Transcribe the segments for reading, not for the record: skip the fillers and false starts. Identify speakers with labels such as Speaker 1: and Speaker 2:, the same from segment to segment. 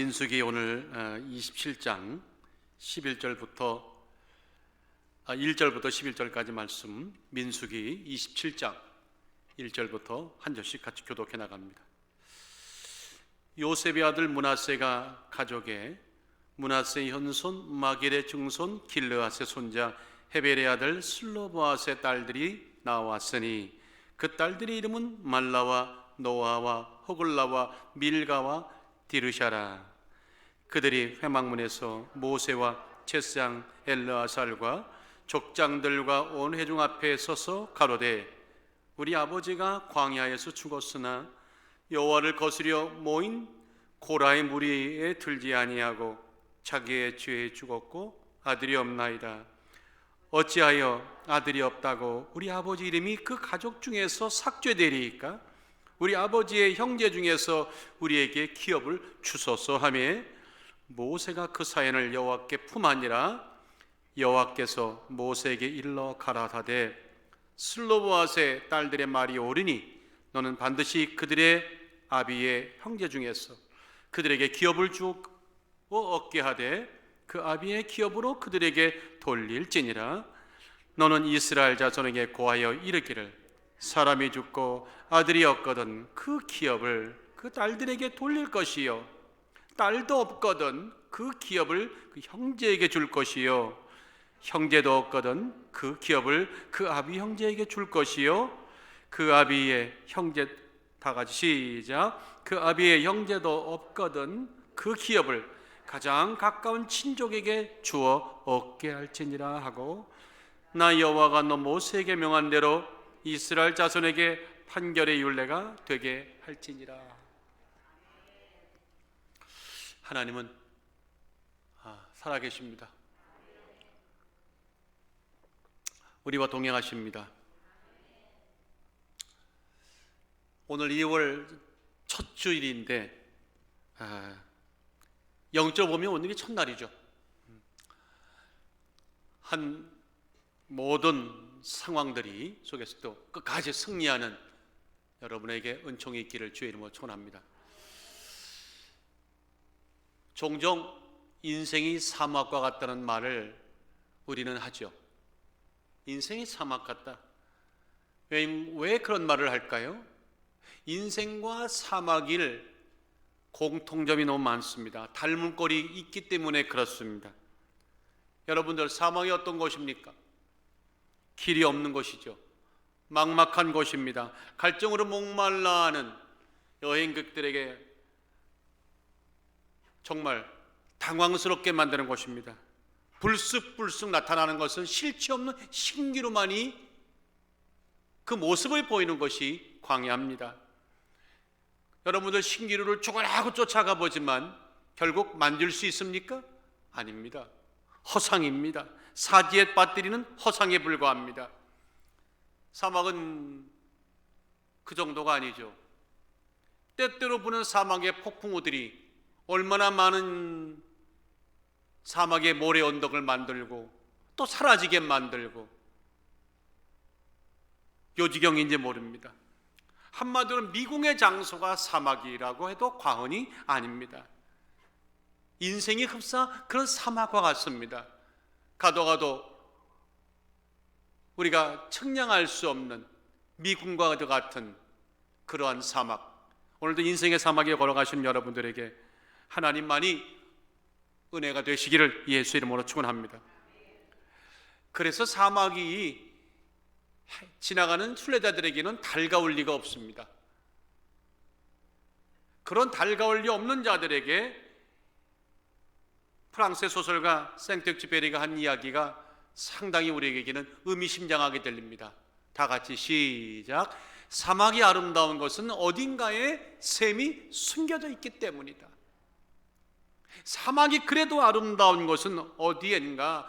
Speaker 1: 민수기 오늘 27장 11절부터 1절부터 11절까지 말씀, 민수기 27장 1절부터 한 절씩 같이 교독해 나갑니다. 요셉의 아들 므낫세가 가족에 므낫세의 현손 마길의 증손 길르앗의 손자 헤벨의 아들 슬로보앗의 딸들이 나왔으니 그 딸들의 이름은 말라와 노아와 호글라와 밀가와 디르샤라. 그들이 회막문에서 모세와 제사장 엘르아살과 족장들과 온 회중 앞에 서서 가로되 우리 아버지가 광야에서 죽었으나 여호와를 거스려 모인 고라의 무리에 들지 아니하고 자기의 죄에 죽었고 아들이 없나이다. 어찌하여 아들이 없다고 우리 아버지 이름이 그 가족 중에서 삭제되리이까? 우리 아버지의 형제 중에서 우리에게 기업을 주소서 하며 모세가 그 사연을 여호와께 품하니라. 여호와께서 모세에게 일러 가라사대 슬로보앗의 딸들의 말이 옳으니 너는 반드시 그들의 아비의 형제 중에서 그들에게 기업을 주어 얻게 하되 그 아비의 기업으로 그들에게 돌릴지니라. 너는 이스라엘 자손에게 고하여 이르기를 사람이 죽고 아들이 없거든 그 기업을 그 딸들에게 돌릴 것이요 딸도 없거든 그 기업을 그 형제에게 줄 것이요 형제도 없거든 그 기업을 그 아비 형제에게 줄 것이요 그 아비의 형제 다 같이 시작. 그 아비의 형제도 없거든 그 기업을 가장 가까운 친족에게 주어 얻게 할지니라 하고 나 여호와가 너 모세에게 명한 대로 이스라엘 자손에게 판결의 율례가 되게 할지니라. 하나님은 살아계십니다. 우리와 동행하십니다. 오늘 2월 첫 주일인데 영적으로 보면 오늘이 첫날이죠. 한 모든 상황들이 속에서도 끝까지 승리하는 여러분에게 은총이 있기를 주의 이름으로 축원합니다. 종종 인생이 사막과 같다는 말을 우리는 하죠. 인생이 사막 같다. 왜 그런 말을 할까요? 인생과 사막일 공통점이 너무 많습니다. 닮은 꼴이 있기 때문에 그렇습니다. 여러분들, 사막이 어떤 곳입니까? 길이 없는 곳이죠. 막막한 곳입니다. 갈증으로 목말라 하는 여행객들에게 정말 당황스럽게 만드는 곳입니다. 불쑥불쑥 나타나는 것은 실체 없는 신기루만이 그 모습을 보이는 것이 광야입니다. 여러분들 신기루를 죽으라고 쫓아가 보지만 결국 만질 수 있습니까? 아닙니다. 허상입니다. 사지에 빠뜨리는 허상에 불과합니다. 사막은 그 정도가 아니죠. 때때로 부는 사막의 폭풍우들이 얼마나 많은 사막의 모래 언덕을 만들고 또 사라지게 만들고 요지경인지 모릅니다. 한마디로 미궁의 장소가 사막이라고 해도 과언이 아닙니다. 인생이 흡사 그런 사막과 같습니다. 가도 우리가 측량할 수 없는 미궁과 같은 그러한 사막, 오늘도 인생의 사막에 걸어가시는 여러분들에게 하나님만이 은혜가 되시기를 예수 이름으로 축원합니다. 그래서 사막이 지나가는 순례자들에게는 달가울 리가 없습니다. 그런 달가울 리 없는 자들에게 프랑스의 소설가 생텍쥐페리가 한 이야기가 상당히 우리에게는 의미심장하게 들립니다. 다 같이 시작. 사막이 아름다운 것은 어딘가에 샘이 숨겨져 있기 때문이다. 사막이 그래도 아름다운 것은 어디엔가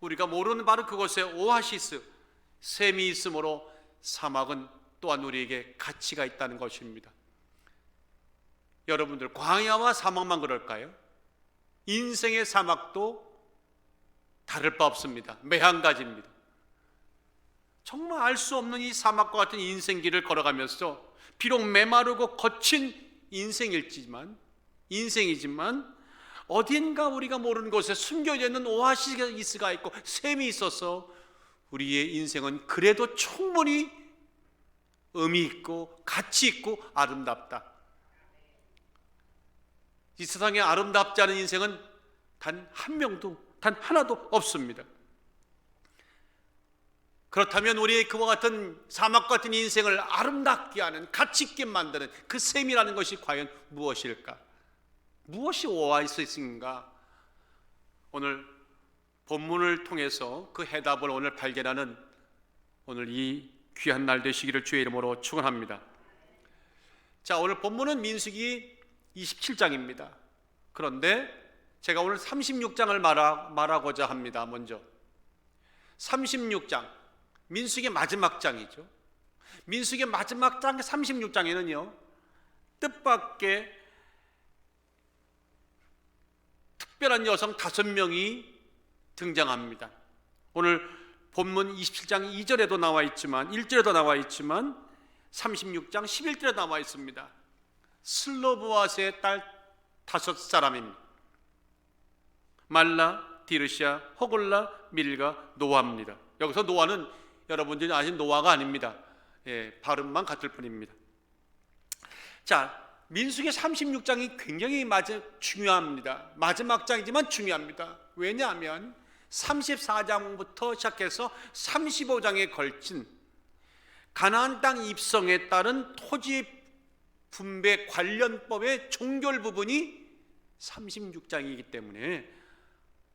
Speaker 1: 우리가 모르는 바로 그곳에 오아시스, 샘이 있으므로 사막은 또한 우리에게 가치가 있다는 것입니다. 여러분들, 광야와 사막만 그럴까요? 인생의 사막도 다를 바 없습니다. 매한가지입니다. 정말 알 수 없는 이 사막과 같은 인생길을 걸어가면서 비록 메마르고 거친 인생일지만 인생이지만 어딘가 우리가 모르는 곳에 숨겨져 있는 오아시스가 있고 샘이 있어서 우리의 인생은 그래도 충분히 의미 있고 가치 있고 아름답다. 이 세상에 아름답지 않은 인생은 단 한 명도, 단 하나도 없습니다. 그렇다면 우리의 그와 같은 사막 같은 인생을 아름답게 하는, 가치 있게 만드는 그 셈이라는 것이 과연 무엇일까? 무엇이 오아시스인가? 오늘 본문을 통해서 그 해답을 오늘 발견하는 오늘 이 귀한 날 되시기를 주의 이름으로 축원합니다. 자, 오늘 본문은 민수기 27장입니다. 그런데 제가 오늘 36장을 말하고자 합니다. 먼저 36장, 민수기의 마지막 장이죠. 민수기의 마지막 장 36장에는요 뜻밖의 특별한 여성 5명이 등장합니다. 오늘 본문 27장 2절에도 나와 있지만 1절에도 나와 있지만 36장 11절에 나와 있습니다. 슬로보아스의 딸 5사람입니다. 말라, 디르시아, 호글라, 밀가, 노아입니다. 여기서 노아는 여러분들이 아시는 노아가 아닙니다. 발음만 같을 뿐입니다. 자, 민수기 36장이 굉장히 중요합니다. 마지막 장이지만 중요합니다. 왜냐하면 34장부터 시작해서 35장에 걸친 가나안 땅 입성에 따른 토지 분배 관련법의 종결 부분이 36장이기 때문에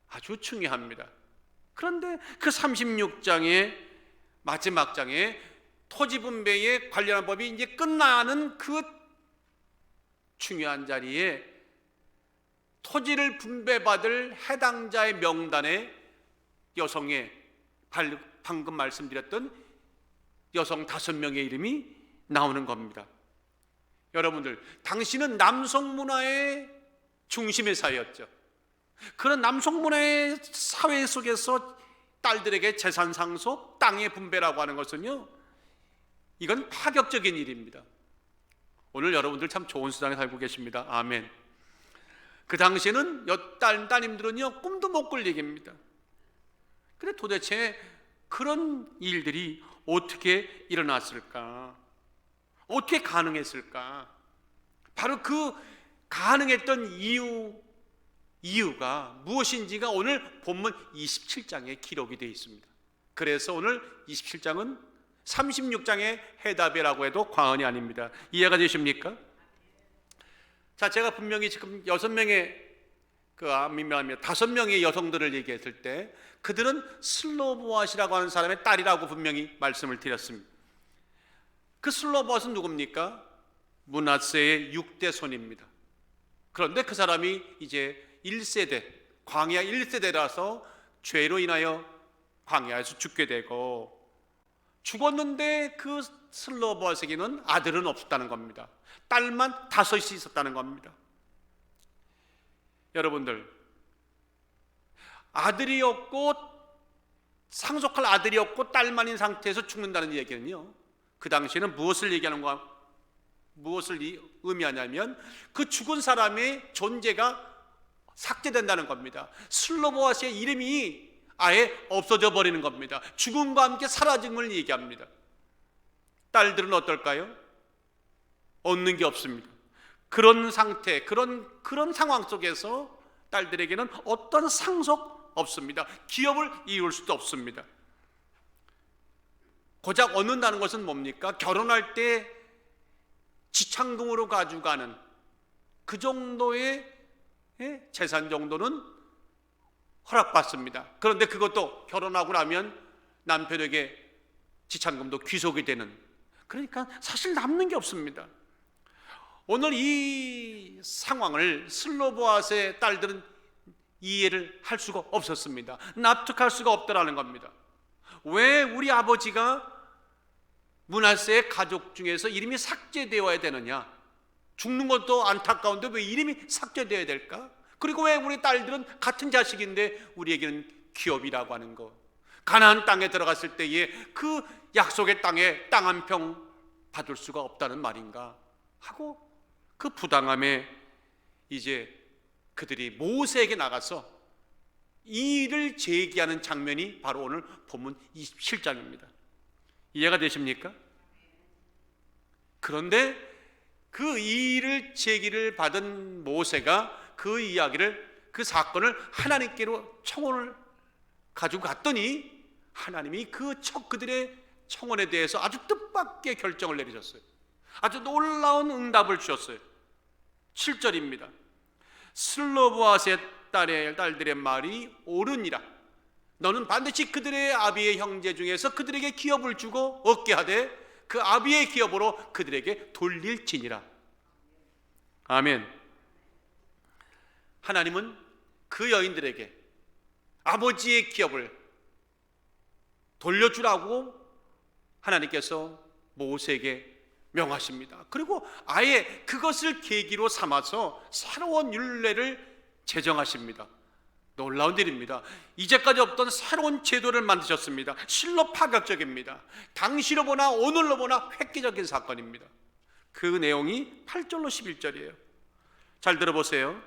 Speaker 1: 아주 중요합니다. 그런데 그 36장의 마지막 장에 토지 분배에 관련한 법이 이제 끝나는 그 중요한 자리에 토지를 분배받을 해당자의 명단에 여성의 방금 말씀드렸던 여성 5명의 이름이 나오는 겁니다. 여러분들, 당신은 남성 문화의 중심의 사회였죠. 그런 남성 문화의 사회 속에서 딸들에게 재산 상속, 땅의 분배라고 하는 것은요, 이건 파격적인 일입니다. 오늘 여러분들 참 좋은 세상에 살고 계십니다. 아멘. 그 당시에는 따님들은요 꿈도 못 꿀 얘기입니다. 근데 도대체 그런 일들이 어떻게 일어났을까? 어떻게 가능했을까? 바로 그 가능했던 이유가 무엇인지가 오늘 본문 27장에 기록이 되어 있습니다. 그래서 오늘 27장은 36장의 해답이라고 해도 과언이 아닙니다. 이해가 되십니까? 자, 제가 분명히 지금 6명의 5명의 여성들을 얘기했을 때 그들은 슬로보아스라고 하는 사람의 딸이라고 분명히 말씀을 드렸습니다. 그 슬로보아스는 누굽니까? 므낫세의 6대 손입니다. 그런데 그 사람이 이제 1세대, 광야 1세대라서 죄로 인하여 광야에서 죽게 되고, 죽었는데 그 슬로보아스에게는 아들은 없었다는 겁니다. 딸만 5이 있었다는 겁니다. 여러분들, 아들이 없고 상속할 아들이 없고 딸만인 상태에서 죽는다는 얘기는요, 그 당시에는 무엇을 의미하냐면 그 죽은 사람의 존재가 삭제된다는 겁니다. 슬로보아스의 이름이 아예 없어져 버리는 겁니다. 죽음과 함께 사라짐을 얘기합니다. 딸들은 어떨까요? 얻는 게 없습니다. 그런 상태, 그런 상황 속에서 딸들에게는 어떤 상속 없습니다. 기업을 이룰 수도 없습니다. 고작 얻는다는 것은 뭡니까? 결혼할 때 지창금으로 가져가는 그 정도의 재산 정도는 허락받습니다. 그런데 그것도 결혼하고 나면 남편에게 지창금도 귀속이 되는, 그러니까 사실 남는 게 없습니다. 오늘 이 상황을 슬로보아스의 딸들은 이해를 할 수가 없었습니다. 납득할 수가 없다라는 겁니다. 왜 우리 아버지가 므낫세의 가족 중에서 이름이 삭제되어야 되느냐? 죽는 것도 안타까운데 왜 이름이 삭제되어야 될까? 그리고 왜 우리 딸들은 같은 자식인데 우리에게는 기업이라고 하는 거, 가나안 땅에 들어갔을 때에 그 약속의 땅에 땅 한 평 받을 수가 없다는 말인가 하고 그 부당함에 이제 그들이 모세에게 나가서 이 일을 제기하는 장면이 바로 오늘 본문 27장입니다. 이해가 되십니까? 그런데 그 일을 제기를 받은 모세가 그 이야기를, 그 사건을 하나님께로 청원을 가지고 갔더니 하나님이 그들의 청원에 대해서 아주 뜻밖의 결정을 내리셨어요. 아주 놀라운 응답을 주셨어요. 7절입니다. 슬로보아스의 딸들의 말이 옳으니라. 너는 반드시 그들의 아비의 형제 중에서 그들에게 기업을 주고 얻게 하되 그 아비의 기업으로 그들에게 돌릴지니라. 아멘. 하나님은 그 여인들에게 아버지의 기업을 돌려주라고 하나님께서 모세에게 명하십니다. 그리고 아예 그것을 계기로 삼아서 새로운 율례를 제정하십니다. 놀라운 일입니다. 이제까지 없던 새로운 제도를 만드셨습니다. 실로 파격적입니다. 당시로 보나 오늘로 보나 획기적인 사건입니다. 그 내용이 8절로 11절이에요. 잘 들어보세요.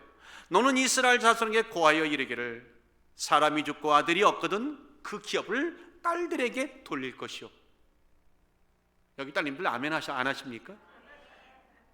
Speaker 1: 너는 이스라엘 자손에게 고하여 이르기를 사람이 죽고 아들이 없거든 그 기업을 딸들에게 돌릴 것이요. 여기 딸님들 아멘 안 하십니까?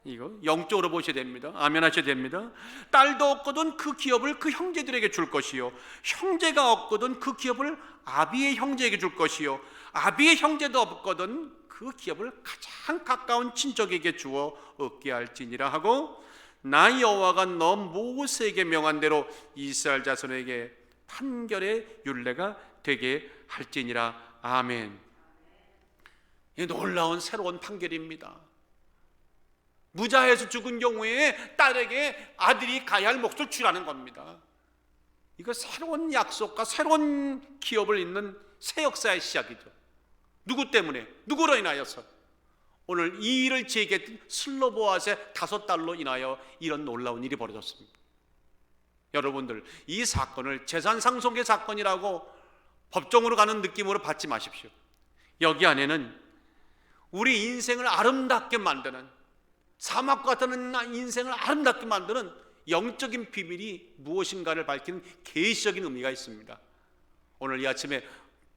Speaker 1: 이거 영적으로 보셔야 됩니다. 아멘 하셔야 됩니다. 딸도 없거든 그 기업을 그 형제들에게 줄 것이요, 형제가 없거든 그 기업을 아비의 형제에게 줄 것이요, 아비의 형제도 없거든 그 기업을 가장 가까운 친척에게 주어 얻게 할지니라 하고, 나 여호와가 너 모세에게 명한 대로 이스라엘 자손에게 판결의 율례가 되게 할지니라. 아멘. 이 놀라운 새로운 판결입니다. 무자해서 죽은 경우에 딸에게 아들이 가야 할 몫을 주라는 겁니다. 이거 새로운 약속과 새로운 기업을 잇는 새 역사의 시작이죠. 누구 때문에? 누구로 인하여서? 오늘 이 일을 제기했던 슬로보아스의 5딸로 인하여 이런 놀라운 일이 벌어졌습니다. 여러분들, 이 사건을 재산상속의 사건이라고 법정으로 가는 느낌으로 받지 마십시오. 여기 안에는 우리 인생을 아름답게 만드는, 사막과 같은 인생을 아름답게 만드는 영적인 비밀이 무엇인가를 밝히는 계시적인 의미가 있습니다. 오늘 이 아침에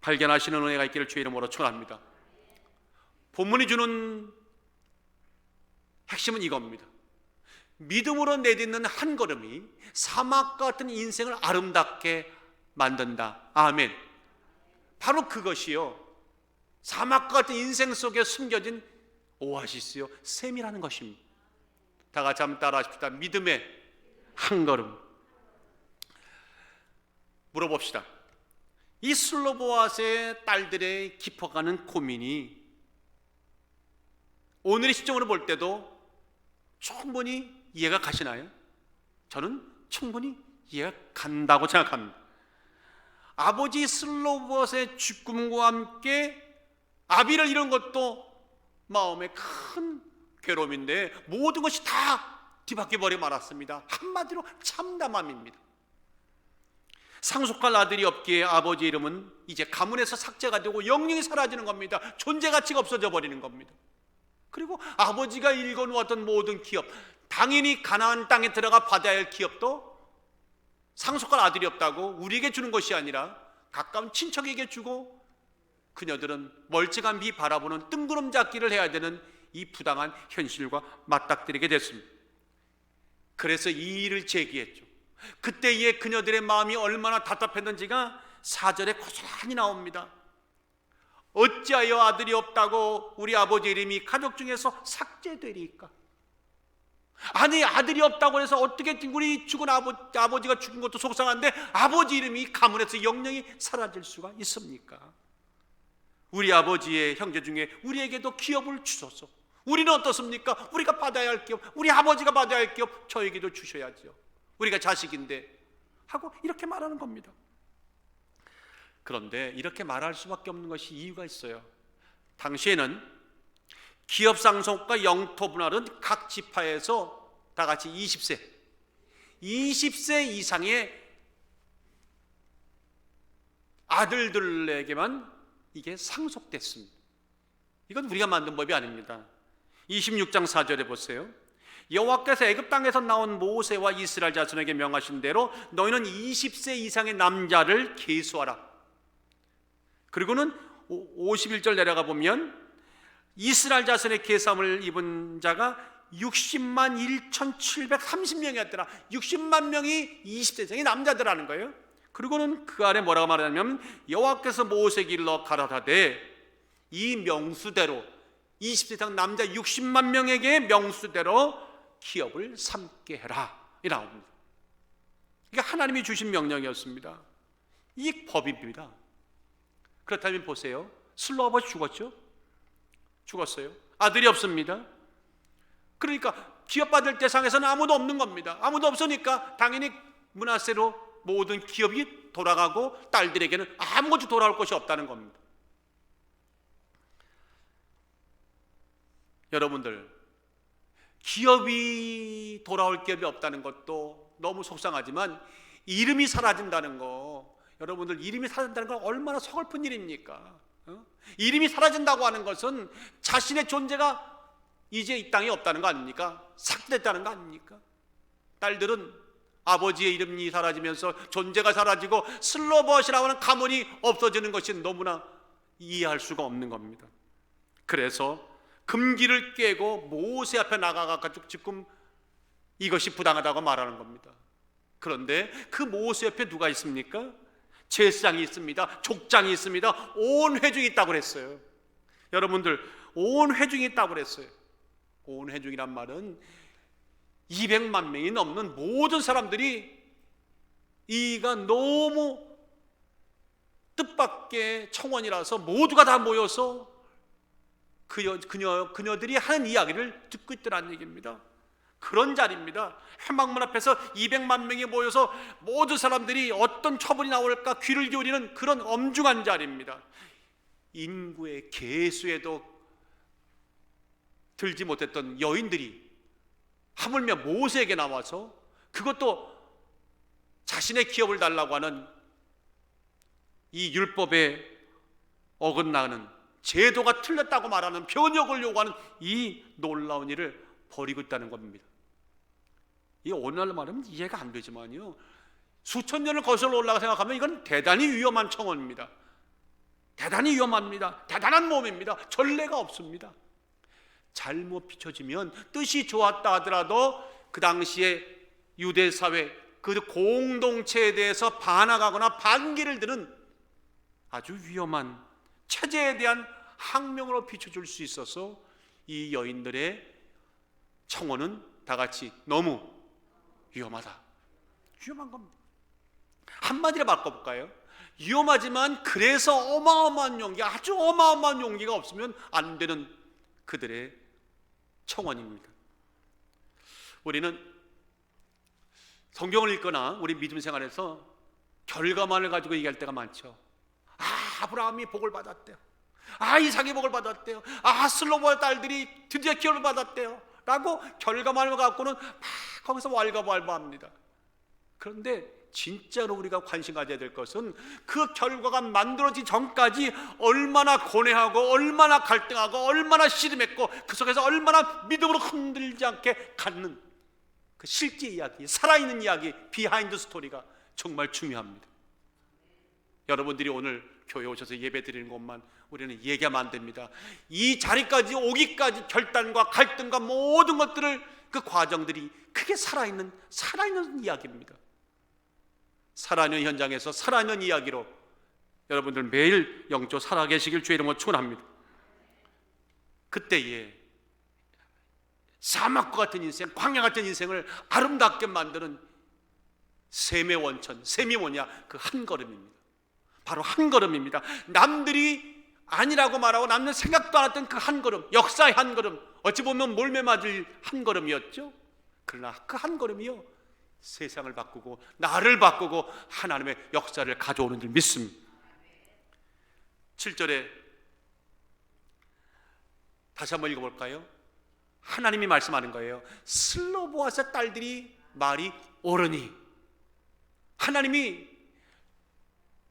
Speaker 1: 발견하시는 은혜가 있기를 주의 이름으로 축원합니다. 본문이 주는 핵심은 이겁니다. 믿음으로 내딛는 한 걸음이 사막과 같은 인생을 아름답게 만든다. 아멘. 바로 그것이요, 사막과 같은 인생 속에 숨겨진 오아시스요, 샘이라는 것입니다. 다 같이 한번 따라 하십시다. 믿음의 한 걸음. 물어봅시다. 이 슬로보아스의 딸들의 깊어가는 고민이 오늘의 시점으로 볼 때도 충분히 이해가 가시나요? 저는 충분히 이해가 간다고 생각합니다. 아버지 슬로보아스의 죽음과 함께 아비를 잃은 것도 마음에 큰 괴로움인데 모든 것이 다 뒤바뀌어버려 말았습니다. 한마디로 참담함입니다. 상속할 아들이 없기에 아버지 이름은 이제 가문에서 삭제가 되고 영영이 사라지는 겁니다. 존재 가치가 없어져 버리는 겁니다. 그리고 아버지가 일궈놓았던 모든 기업, 당연히 가나안 땅에 들어가 받아야 할 기업도 상속할 아들이 없다고 우리에게 주는 것이 아니라 가까운 친척에게 주고, 그녀들은 멀찌감히 바라보는 뜬구름 잡기를 해야 되는 이 부당한 현실과 맞닥뜨리게 됐습니다. 그래서 이 일을 제기했죠. 그때의 그녀들의 마음이 얼마나 답답했는지가 4절에 고스란히 나옵니다. 어찌하여 아들이 없다고 우리 아버지 이름이 가족 중에서 삭제되리까? 아니, 아들이 없다고 해서 어떻게 우리 죽은 아버지가 죽은 것도 속상한데 아버지 이름이 가문에서 영영이 사라질 수가 있습니까? 우리 아버지의 형제 중에 우리에게도 기업을 주소서. 우리는 어떻습니까? 우리가 받아야 할 기업, 우리 아버지가 받아야 할 기업 저에게도 주셔야죠. 우리가 자식인데 하고 이렇게 말하는 겁니다. 그런데 이렇게 말할 수밖에 없는 것이 이유가 있어요. 당시에는 기업 상속과 영토 분할은 각 지파에서 다 같이 20세 이상의 아들들에게만 이게 상속됐습니다. 이건 우리가 만든 법이 아닙니다. 26장 4절에 보세요. 여호와께서 애굽 땅에서 나온 모세와 이스라엘 자손에게 명하신 대로 너희는 20세 이상의 남자를 계수하라. 그리고는 51절 내려가 보면 이스라엘 자손의 계수함을 입은 자가 60만 1,730명이었더라. 60만 명이 20세 이상의 남자들라는 거예요. 그리고는 그 아래 뭐라고 말하냐면 여호와께서 모세에게 일러 가라사대 이 명수대로 20세 이상 남자 60만 명에게 명수대로 기업을 삼게 해라 이 나옵니다. 이게 하나님이 주신 명령이었습니다. 이 법입니다. 그렇다면 보세요. 슬로 아버지 죽었죠? 죽었어요. 아들이 없습니다. 그러니까 기업 받을 대상에서는 아무도 없는 겁니다. 아무도 없으니까 당연히 므낫세로 모든 기업이 돌아가고 딸들에게는 아무것도 돌아올 것이 없다는 겁니다. 여러분들, 기업이 돌아올 기업이 없다는 것도 너무 속상하지만 이름이 사라진다는 거, 여러분들 이름이 사라진다는 건 얼마나 서글픈 일입니까? 이름이 사라진다고 하는 것은 자신의 존재가 이제 이 땅에 없다는 거 아닙니까? 삭제됐다는 거 아닙니까? 딸들은 아버지의 이름이 사라지면서 존재가 사라지고 슬로봇이라고 하는 가문이 없어지는 것이 너무나 이해할 수가 없는 겁니다. 그래서 금기를 깨고 모세 앞에 나가가지고 지금 이것이 부당하다고 말하는 겁니다. 그런데 그 모세 옆에 누가 있습니까? 제사장이 있습니다. 족장이 있습니다. 온 회중이 있다고 그랬어요. 여러분들, 온 회중이 있다고 그랬어요. 온 회중이란 말은 200만 명이 넘는 모든 사람들이 이가 너무 뜻밖의 청원이라서 모두가 다 모여서 그녀들이 하는 이야기를 듣고 있더라는 얘기입니다. 그런 자리입니다. 회막문 앞에서 200만 명이 모여서 모든 사람들이 어떤 처분이 나올까 귀를 기울이는 그런 엄중한 자리입니다. 인구의 계수에도 들지 못했던 여인들이 하물며 모세에게 나와서 그것도 자신의 기업을 달라고 하는 이 율법에 어긋나는 제도가 틀렸다고 말하는 변혁을 요구하는 이 놀라운 일을 벌이고 있다는 겁니다. 이 오늘날 말하면 이해가 안 되지만요, 수천 년을 거슬러 올라가 생각하면 이건 대단히 위험한 청원입니다. 대단히 위험합니다. 대단한 몸입니다. 전례가 없습니다. 잘못 비춰지면 뜻이 좋았다 하더라도 그 당시에 유대 사회 그 공동체에 대해서 반항하거나 반기를 드는 아주 위험한 체제에 대한 항명으로 비춰줄 수 있어서 이 여인들의 청원은 다 같이 너무 위험하다. 위험한 겁니다. 한마디로 바꿔볼까요? 위험하지만 그래서 어마어마한 용기, 아주 어마어마한 용기가 없으면 안 되는 그들의 청원입니다. 우리는 성경을 읽거나 우리 믿음 생활에서 결과만을 가지고 얘기할 때가 많죠. 아브라함이 복을 받았대요. 이삭이 복을 받았대요. 슬로보의 딸들이 드디어 기업을 받았대요. 라고 결과만을 갖고는 막 거기서 왈가왈부합니다. 그런데 진짜로 우리가 관심 가져야 될 것은 그 결과가 만들어지기 전까지 얼마나 고뇌하고 얼마나 갈등하고 얼마나 씨름했고 그 속에서 얼마나 믿음으로 흔들리지 않게 갖는 그 실제 이야기, 살아있는 이야기, 비하인드 스토리가 정말 중요합니다. 여러분들이 오늘 교회 오셔서 예배 드리는 것만 우리는 얘기하면 안 됩니다. 이 자리까지 오기까지 결단과 갈등과 모든 것들을 그 과정들이 그게 살아있는 이야기입니다. 살아있는 현장에서 살아있는 이야기로 여러분들 매일 영적 살아계시길 주의 이름으로 축원합니다. 그때에 사막과 같은 인생, 광야 같은 인생을 아름답게 만드는 셈의 원천, 셈이 뭐냐? 그 한 걸음입니다. 바로 한 걸음입니다. 남들이 아니라고 말하고 남들 생각도 안 했던 그 한 걸음, 역사의 한 걸음, 어찌 보면 몰매 맞을 한 걸음이었죠. 그러나 그 한 걸음이요, 세상을 바꾸고 나를 바꾸고 하나님의 역사를 가져오는 줄 믿습니다. 7절에 다시 한번 읽어볼까요? 하나님이 말씀하는 거예요. 슬로보아스 딸들이 말이 옳으니, 하나님이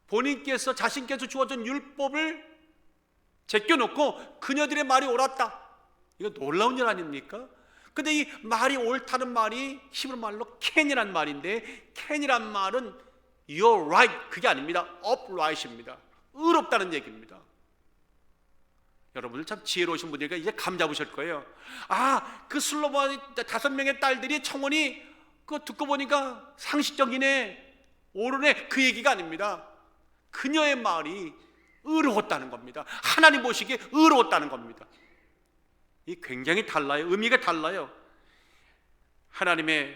Speaker 1: 본인께서 자신께서 주어진 율법을 제껴놓고 그녀들의 말이 옳았다. 이거 놀라운 일 아닙니까? 근데 이 말이 옳다는 말이 히브리 말로 캔이란 말인데, 캔이란 말은 you're right, 그게 아닙니다. upright입니다. 의롭다는 얘기입니다. 여러분들 참 지혜로우신 분이니까 이제 감 잡으실 거예요. 그 슬로바의 5명의 딸들이 청혼이 그거 듣고 보니까 상식적이네, 옳으네, 그 얘기가 아닙니다. 그녀의 말이 의로웠다는 겁니다. 하나님 보시기에 의로웠다는 겁니다. 이 굉장히 달라요. 의미가 달라요. 하나님의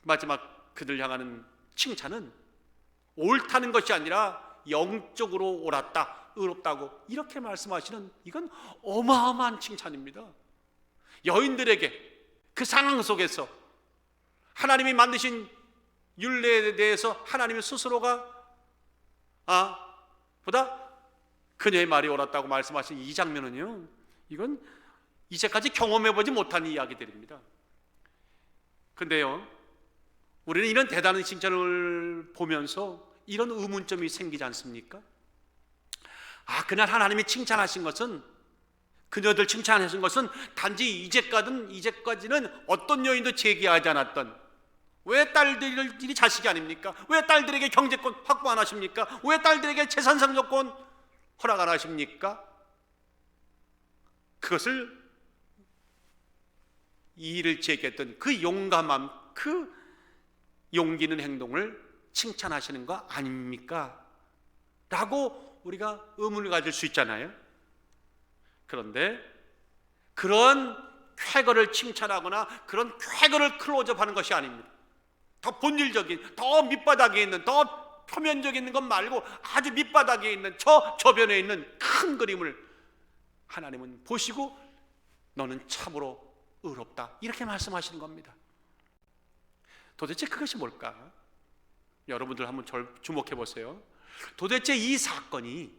Speaker 1: 마지막 그들 향하는 칭찬은 옳다는 것이 아니라 영적으로 옳았다, 의롭다고 이렇게 말씀하시는, 이건 어마어마한 칭찬입니다. 여인들에게 그 상황 속에서 하나님이 만드신 율례에 대해서 하나님의 스스로가 보다 그녀의 말이 옳았다고 말씀하신 이 장면은요, 이건 이제까지 경험해보지 못한 이야기들입니다. 근데요, 우리는 이런 대단한 칭찬을 보면서 이런 의문점이 생기지 않습니까? 그날 하나님이 칭찬하신 것은, 그녀들 칭찬하신 것은 단지 이제까지는 어떤 요인도 제기하지 않았던, 왜 딸들이 자식이 아닙니까? 왜 딸들에게 경제권 확보 안 하십니까? 왜 딸들에게 재산 상속권 허락 안 하십니까? 그것을, 이 일을 제기했던 그 용감함, 그 용기 있는 행동을 칭찬하시는 거 아닙니까? 라고 우리가 의문을 가질 수 있잖아요. 그런데 그런 쾌거를 칭찬하거나 그런 쾌거를 클로즈업하는 것이 아닙니다. 더 본질적인, 더 밑바닥에 있는, 더 표면적인 있는 것 말고 아주 밑바닥에 있는 저변에 있는 큰 그림을 하나님은 보시고 너는 참으로 의롭다, 이렇게 말씀하시는 겁니다. 도대체 그것이 뭘까? 여러분들 한번 주목해 보세요. 도대체 이 사건이,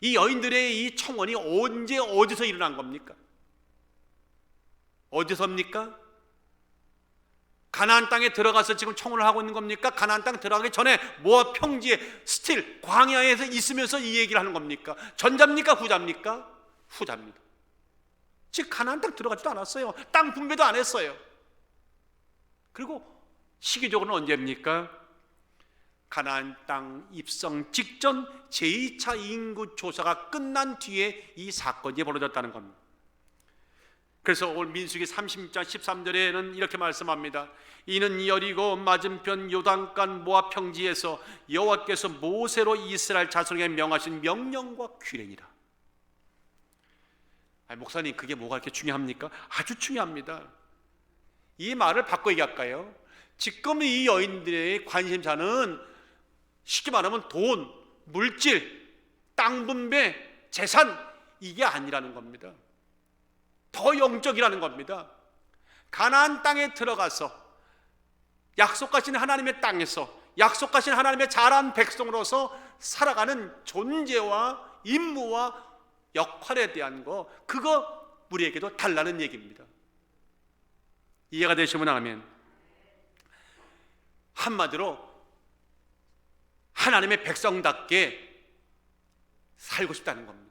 Speaker 1: 이 여인들의 이 청혼이 언제 어디서 일어난 겁니까? 어디서입니까? 가나안 땅에 들어가서 지금 청혼을 하고 있는 겁니까? 가나안 땅 들어가기 전에 모압 평지에 스틸 광야에서 있으면서 이 얘기를 하는 겁니까? 전자입니까? 후자입니까? 후자입니다. 즉 가나안 땅 들어가지도 않았어요. 땅 분배도 안 했어요. 그리고 시기적으로는 언제입니까? 가나안 땅 입성 직전 제2차 인구 조사가 끝난 뒤에 이 사건이 벌어졌다는 겁니다. 그래서 오늘 민수기 30장 13절에는 이렇게 말씀합니다. 이는 여리고 맞은편 요단간 모압 평지에서 여호와께서 모세로 이스라엘 자손에게 명하신 명령과 규례니라. 목사님, 그게 뭐가 이렇게 중요합니까? 아주 중요합니다. 이 말을 바꿔 얘기할까요? 지금 이 여인들의 관심사는 쉽게 말하면 돈, 물질, 땅 분배, 재산, 이게 아니라는 겁니다. 더 영적이라는 겁니다. 가나안 땅에 들어가서 약속하신 하나님의 땅에서 약속하신 하나님의 자란 백성으로서 살아가는 존재와 임무와 역할에 대한 거, 그거 우리에게도 달라는 얘기입니다. 이해가 되시면 아멘. 한마디로 하나님의 백성답게 살고 싶다는 겁니다.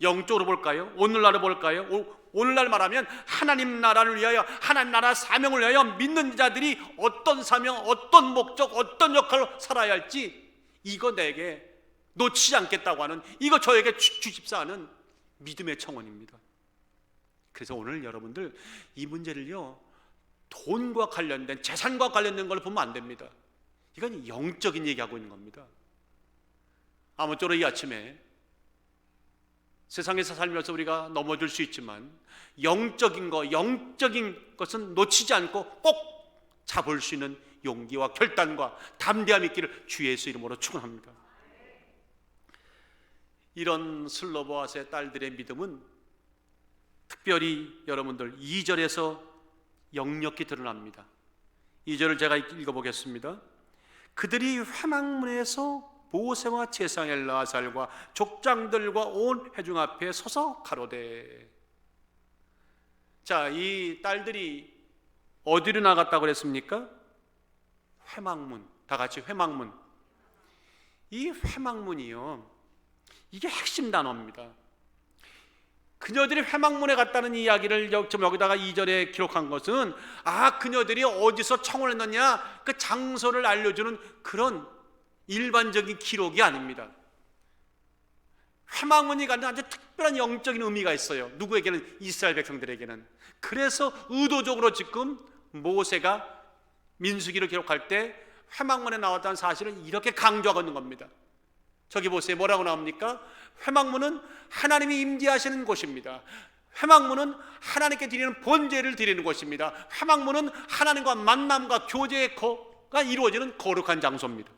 Speaker 1: 영적으로 볼까요? 오늘날을 볼까요? 오늘날 말하면 하나님 나라를 위하여, 하나님 나라 사명을 위하여 믿는 자들이 어떤 사명, 어떤 목적, 어떤 역할로 살아야 할지, 이거 내게 놓치지 않겠다고 하는, 이거 저에게 주십사 하는 믿음의 청원입니다. 그래서 오늘 여러분들 이 문제를요, 돈과 관련된, 재산과 관련된 걸 보면 안 됩니다. 이건 영적인 얘기하고 있는 겁니다. 아무쪼록 이 아침에 세상에서 살면서 우리가 넘어질 수 있지만 영적인 것은 놓치지 않고 꼭 잡을 수 있는 용기와 결단과 담대함이 있기를 주 예수 이름으로 축원합니다. 이런 슬로보아스의 딸들의 믿음은 특별히 여러분들 2절에서 역력히 드러납니다. 2절을 제가 읽어보겠습니다. 그들이 회막문에서 모세와 제사 엘르아살과 족장들과 온 회중 앞에 서서 가로되. 자, 이 딸들이 어디로 나갔다고 그랬습니까? 회막문. 다 같이 회막문. 이 회막문이요, 이게 핵심 단어입니다. 그녀들이 회막문에 갔다는 이야기를 여기다가 2절에 기록한 것은 그녀들이 어디서 청혼했느냐 그 장소를 알려주는 그런 일반적인 기록이 아닙니다. 회막문이 갖는 아주 특별한 영적인 의미가 있어요. 누구에게는? 이스라엘 백성들에게는. 그래서 의도적으로 지금 모세가 민수기를 기록할 때 회막문에 나왔다는 사실을 이렇게 강조하고 있는 겁니다. 저기 보세요. 뭐라고 나옵니까? 회막문은 하나님이 임재하시는 곳입니다. 회막문은 하나님께 드리는 번제를 드리는 곳입니다. 회막문은 하나님과 만남과 교제가 이루어지는 거룩한 장소입니다.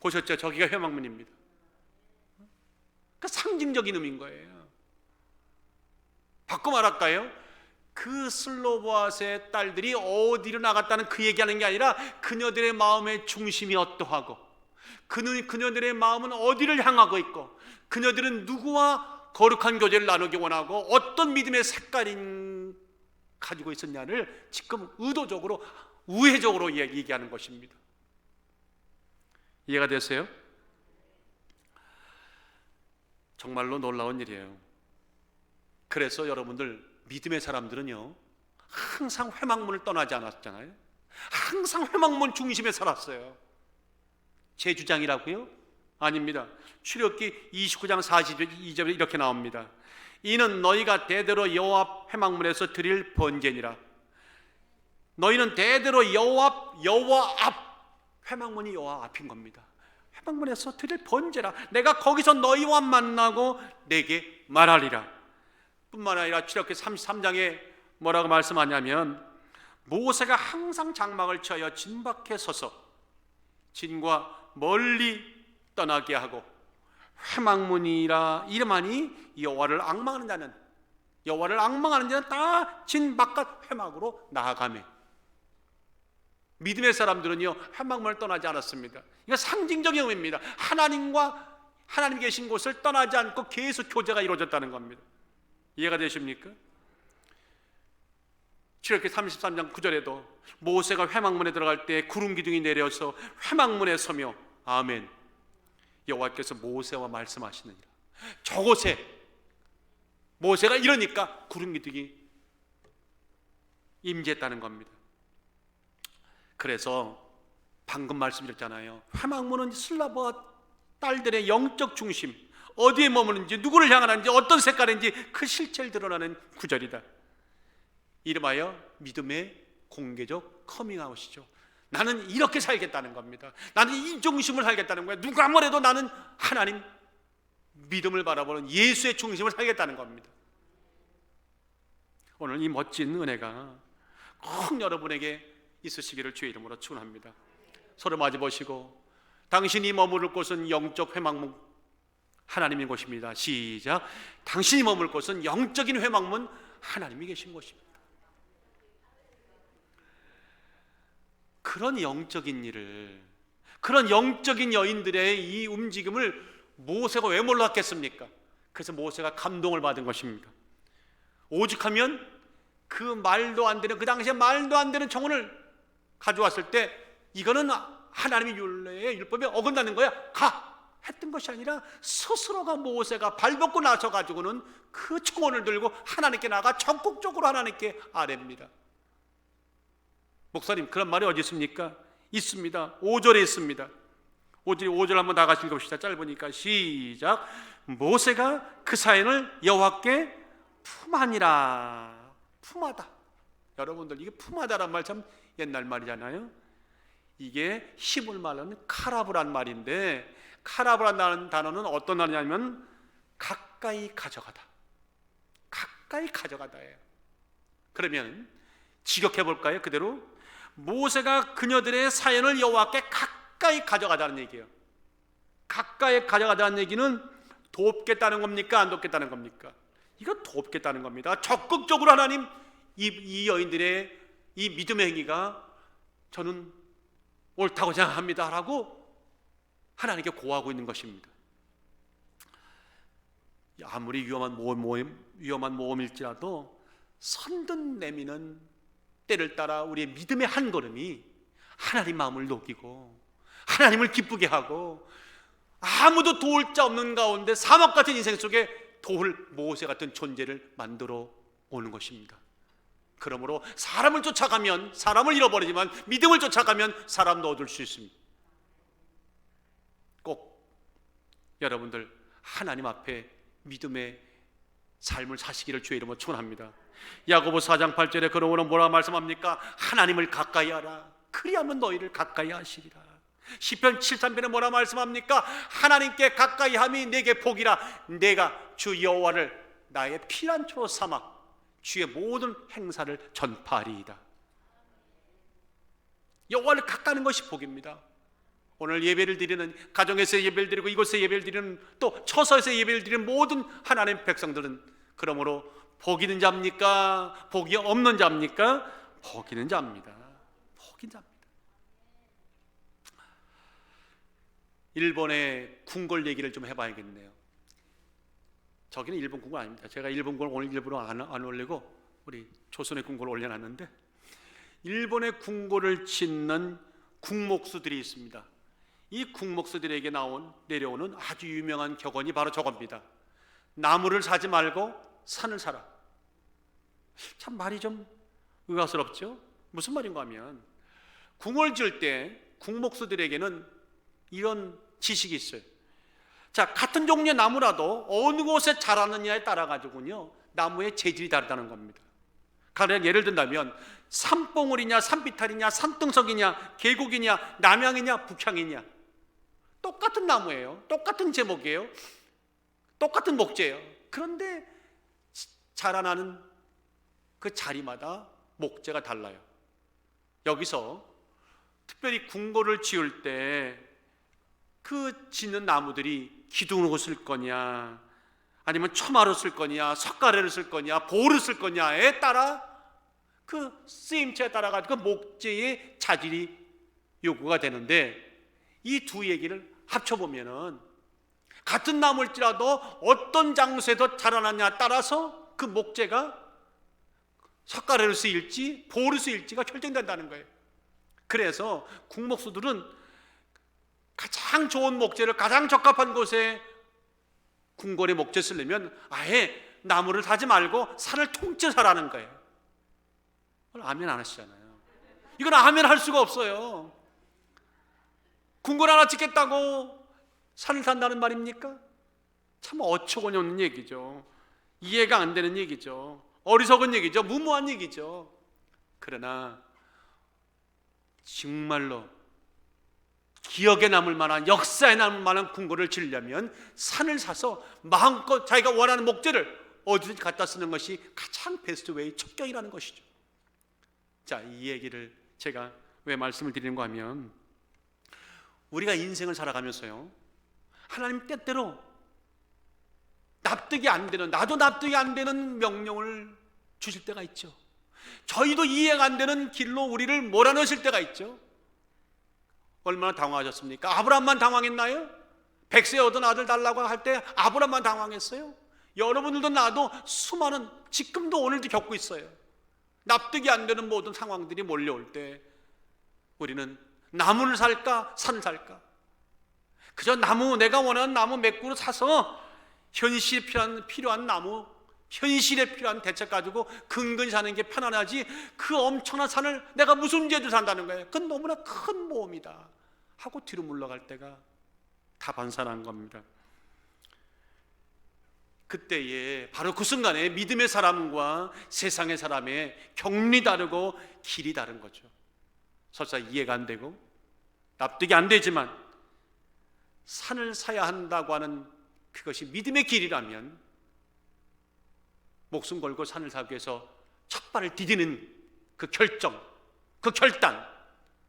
Speaker 1: 보셨죠? 저기가 회막문입니다. 그 상징적인 의미인 거예요. 바꿔 말할까요? 그 슬로보아스의 딸들이 어디로 나갔다는 그 얘기하는 게 아니라 그녀들의 마음의 중심이 어떠하고 그녀들의 마음은 어디를 향하고 있고 그녀들은 누구와 거룩한 교제를 나누기 원하고 어떤 믿음의 색깔을 가지고 있었냐를 지금 의도적으로 우회적으로 얘기하는 것입니다. 이해가 되세요? 정말로 놀라운 일이에요. 그래서 여러분들 믿음의 사람들은요 항상 회막문을 떠나지 않았잖아요. 항상 회막문 중심에 살았어요. 제 주장이라고요? 아닙니다. 출애굽기 29장 42절에 이렇게 나옵니다. 이는 너희가 대대로 여호와 앞 회막문에서 드릴 번제니라. 너희는 대대로 여호와 앞, 회막문이 여호와 앞인 겁니다. 회막문에서 드릴 번제라. 내가 거기서 너희와 만나고 내게 말하리라. 뿐만 아니라 출애굽기 33장에 뭐라고 말씀하냐면 모세가 항상 장막을 치하여 진 밖에 서서 진과 멀리 떠나게 하고 회막문이라 이름하니 여호와를 앙망하는 자는 다 진 바깥 회막으로 나아가매. 믿음의 사람들은요 회막문을 떠나지 않았습니다. 이거 상징적인 의미입니다. 하나님 계신 곳을 떠나지 않고 계속 교제가 이루어졌다는 겁니다. 이해가 되십니까? 출애굽기 33장 9절에도 모세가 회막문에 들어갈 때 구름 기둥이 내려서 회막문에 서며 아멘 여호와께서 모세와 말씀하시느니라. 저곳에 모세가 이러니까 구름 기둥이 임재했다는 겁니다. 그래서 방금 말씀드렸잖아요. 회막문은 슬라브와 딸들의 영적 중심, 어디에 머무는지, 누구를 향하는지, 어떤 색깔인지 그 실체를 드러나는 구절이다. 이름하여 믿음의 공개적 커밍아웃이죠. 나는 이렇게 살겠다는 겁니다. 나는 이 중심을 살겠다는 거예요. 누가 뭐래도 나는 하나님 믿음을 바라보는 예수의 중심을 살겠다는 겁니다. 오늘 이 멋진 은혜가 꼭 여러분에게 있으시기를 주의 이름으로 축원합니다. 서로 마주 보시고 당신이 머무를 곳은 영적 회막문 하나님인 곳입니다. 시작. 당신이 머물 곳은 영적인 회막문 하나님이 계신 곳입니다. 그런 영적인 일을, 그런 영적인 여인들의 이 움직임을 모세가 왜 몰랐겠습니까? 그래서 모세가 감동을 받은 것입니다. 오죽하면 그 말도 안 되는, 그 당시에 말도 안 되는 청혼을 가져왔을 때 이거는 하나님의 율례의 율법에 어긋나는 거야, 가! 했던 것이 아니라 스스로가 모세가 발벗고 나서 가지고는 그 청혼을 들고 하나님께 나가 적극적으로 하나님께 아뢰입니다. 목사님, 그런 말이 어디 있습니까? 있습니다. 5절에 있습니다. 5절 한번 다 같이 읽어봅시다. 짧으니까 시작. 모세가 그 사연을 여호와께 품하니라. 품하다. 여러분들, 이게 품하다란 말 참 옛날 말이잖아요. 이게 히브리 말로는 카라브란 말인데, 카라브란 단어는 어떤 단어냐면 가까이 가져가다. 가까이 가져가다예요. 그러면 직역해 볼까요? 그대로 모세가 그녀들의 사연을 여호와께 가까이 가져가자는 얘기예요. 가까이 가져가자는 얘기는 돕겠다는 겁니까? 안 돕겠다는 겁니까? 이거 돕겠다는 겁니다. 적극적으로 하나님, 이 여인들의 이 믿음의 행위가 저는 옳다고 생각합니다 라고 하나님께 고하고 있는 것입니다. 아무리 위험한 모험일지라도 선든 내미는 때를 따라 우리의 믿음의 한 걸음이 하나님 마음을 녹이고 하나님을 기쁘게 하고 아무도 도울 자 없는 가운데 사막 같은 인생 속에 돌 모세 같은 존재를 만들어 오는 것입니다. 그러므로 사람을 쫓아가면 사람을 잃어버리지만 믿음을 쫓아가면 사람도 얻을 수 있습니다. 꼭 여러분들 하나님 앞에 믿음의 삶을 사시기를 주의 이름으로 축원합니다. 야고보 4장 8절에 그러므로 뭐라 말씀합니까? 하나님을 가까이 하라. 그리하면 너희를 가까이 하시리라. 시편 7편에 뭐라 말씀합니까? 하나님께 가까이 함이 내게 복이라. 내가 주 여호와를 나의 피난처로 삼아 주의 모든 행사를 전파하리이다. 여호와를 가까이 하는 것이 복입니다. 오늘 예배를 드리는, 가정에서 예배를 드리고 이곳에 예배를 드리는, 또 처소에서 예배를 드리는 모든 하나님의 백성들은 그러므로 복 있는 자입니까? 복이 없는 자입니까? 복 있는 자입니다. 복 있는 자입니다. 일본의 궁궐 얘기를 좀 해봐야겠네요. 저기는 일본 궁궐 아닙니다. 제가 일본 궁궐 오늘 일부러 안 올리고 우리 조선의 궁궐을 올려놨는데, 일본의 궁궐을 짓는 궁목수들이 있습니다. 이 궁목수들에게 내려오는 아주 유명한 격언이 바로 저겁니다. 나무를 사지 말고 산을 사라. 참 말이 좀 의아스럽죠? 무슨 말인가 하면, 궁을 지을 때 궁목수들에게는 이런 지식이 있어요. 자, 같은 종류의 나무라도 어느 곳에 자라느냐에 따라 가지고요 나무의 재질이 다르다는 겁니다. 가령 예를 든다면 산봉우리냐 산비탈이냐 산등석이냐 계곡이냐 남향이냐 북향이냐 똑같은 나무예요. 똑같은 제목이에요. 똑같은 목재예요. 그런데 자라나는 그 자리마다 목재가 달라요. 여기서 특별히 궁궐을 지을 때 그 짓는 나무들이 기둥으로 쓸 거냐 아니면 처마로 쓸 거냐 석가래를 쓸 거냐 보를 쓸 거냐에 따라 그 쓰임새에 따라 가지고 목재의 자질이 요구가 되는데, 이 두 얘기를 합쳐보면은 같은 나무일지라도 어떤 장소에서 자라나냐에 따라서 그 목재가 석가래를 쓰일지 보를 쓰일지가 결정된다는 거예요. 그래서 궁목수들은 가장 좋은 목재를 가장 적합한 곳에 궁궐에 목재 쓰려면 아예 나무를 사지 말고 산을 통째로 사라는 거예요. 아멘 안 하시잖아요. 이건 아멘 할 수가 없어요. 궁궐 하나 짓겠다고 산을 산다는 말입니까? 참 어처구니 없는 얘기죠. 이해가 안 되는 얘기죠. 어리석은 얘기죠. 무모한 얘기죠. 그러나 정말로 기억에 남을 만한, 역사에 남을 만한 궁궐을 지으려면 산을 사서 마음껏 자기가 원하는 목재를 어디든지 갖다 쓰는 것이 가장 베스트 웨이, 첩경이라는 것이죠. 자, 이 얘기를 제가 왜 말씀을 드리는가 하면, 우리가 인생을 살아가면서요 하나님 때때로 납득이 안 되는, 나도 납득이 안 되는 명령을 주실 때가 있죠. 저희도 이해가 안 되는 길로 우리를 몰아넣으실 때가 있죠. 얼마나 당황하셨습니까? 아브라함만 당황했나요? 100세 얻은 아들 달라고 할 때 아브라함만 당황했어요? 여러분들도 나도 수많은, 지금도 오늘도 겪고 있어요. 납득이 안 되는 모든 상황들이 몰려올 때 우리는 나무를 살까 산을 살까? 그저 나무, 내가 원하는 나무 몇 그루 사서 현실에 필요한 나무, 현실에 필요한 대책 가지고 근근히 사는 게 편안하지, 그 엄청난 산을 내가 무슨 죄를 산다는 거예요. 그건 너무나 큰 모험이다 하고 뒤로 물러갈 때가 다반사한 겁니다. 그때에 바로 그 순간에 믿음의 사람과 세상의 사람의 경륜이 다르고 길이 다른 거죠. 설사 이해가 안 되고 납득이 안 되지만 산을 사야 한다고 하는 그것이 믿음의 길이라면 목숨 걸고 산을 사기 위해서 첫 발을 디디는 그 결정, 그 결단,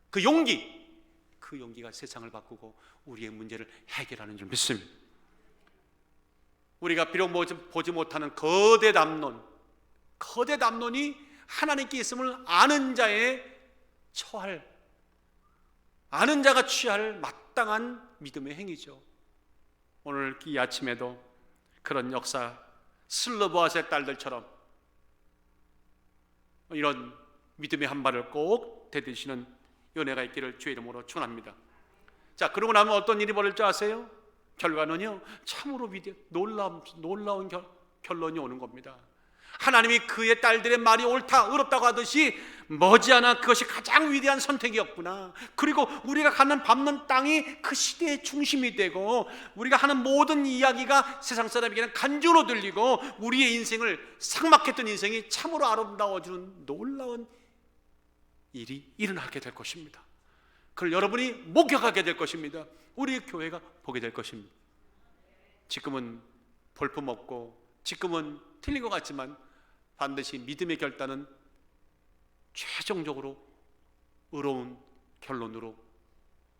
Speaker 1: 그 용기가 세상을 바꾸고 우리의 문제를 해결하는 줄 믿습니다. 우리가 비록 보지 못하는 거대 담론이 하나님께 있음을 아는 자가 취할 마땅한 믿음의 행위죠. 오늘 이 아침에도 그런 역사, 슬로보아스의 딸들처럼 이런 믿음의 한 발을 꼭 디디시는 은혜가 있기를 주의 이름으로 축원합니다. 자, 그러고 나면 어떤 일이 벌어질 줄 아세요? 결과는요, 참으로 놀라운 결론이 오는 겁니다. 하나님이 그의 딸들의 말이 옳다, 의롭다고 하듯이 머지않아 그것이 가장 위대한 선택이었구나. 그리고 우리가 가는 밟는 땅이 그 시대의 중심이 되고, 우리가 하는 모든 이야기가 세상 사람에게는 간주로 들리고, 우리의 인생을 삭막했던 인생이 참으로 아름다워지는 놀라운 일이 일어나게 될 것입니다. 그걸 여러분이 목격하게 될 것입니다. 우리 교회가 보게 될 것입니다. 지금은 볼품없고 지금은 틀린 것 같지만 반드시 믿음의 결단은 최종적으로 의로운 결론으로